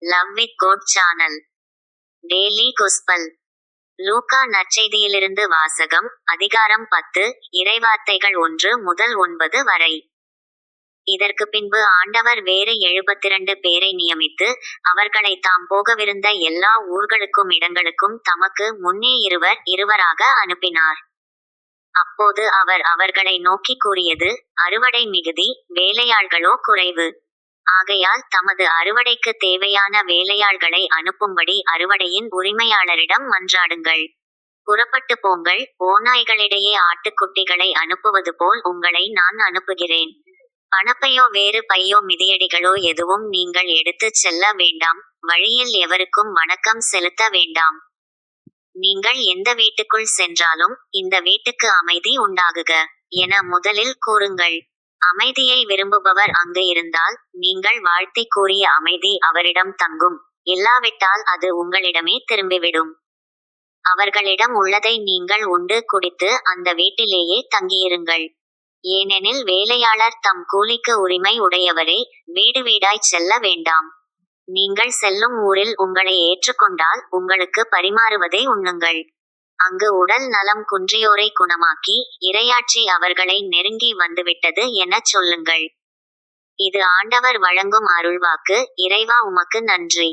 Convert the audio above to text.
Love with God channel daily gospel. லூக்கா நற்செய்தியிலிருந்து வாசகம். அதிகாரம் 10, இறைவார்த்தைகள் 1 முதல் 9 வரை. இதற்கு பின்பு ஆண்டவர் வேறு 72 பேரை நியமித்து, அவர்களை தாம் போகவிருந்த எல்லா ஊர்களுக்கும் இடங்களுக்கும் தமக்கு முன்னே இருவர் இருவராக அனுப்பினார். அப்போது அவர் அவர்களை நோக்கி கூறியது, அறுவடை மிகுதி, வேலையாள்களோ குறைவு. ஆகையால் தமது அறுவடைக்கு தேவையான வேலையாள்களை அனுப்பும்படி அறுவடையின் உரிமையாளரிடம் மன்றாடுங்கள். புறப்பட்டு போங்கள், ஓநாய்களிடையே ஆட்டுக்குட்டிகளை அனுப்புவது போல் உங்களை நான் அனுப்புகிறேன். பணப்பையோ வேறு பையோ மிதியடிகளோ எதுவும் நீங்கள் எடுத்துச் செல்ல வேண்டாம். வழியில் எவருக்கும் வணக்கம் செலுத்த வேண்டாம். நீங்கள் எந்த வீட்டுக்குள் சென்றாலும், இந்த வீட்டுக்கு அமைதி உண்டாகுக என முதலில் கூறுங்கள். அமைதியை விரும்புபவர் அங்கு இருந்தால், நீங்கள் வாழ்த்தி கூறிய அமைதி அவரிடம் தங்கும். இல்லாவிட்டால் அது உங்களிடமே திரும்பிவிடும். அவர்களிடம் உள்ளதை நீங்கள் உண்டு குடித்து அந்த வீட்டிலேயே தங்கியிருங்கள். ஏனெனில் வேலையாளர் தம் கூலிக்கு உரிமை உடையவரே, வீடு வீடாய் செல்ல வேண்டாம். நீங்கள் செல்லும் ஊரில் உங்களை ஏற்றுக்கொண்டால் உங்களுக்கு பரிமாறுவதை உண்ணுங்கள். அங்கு உடல் நலம் குன்றியோரை குணமாக்கி, இறையாட்சி அவர்களை நெருங்கி வந்துவிட்டது எனச் சொல்லுங்கள். இது ஆண்டவர் வழங்கும் அருள்வாக்கு. இறைவா, உமக்கு நன்றி.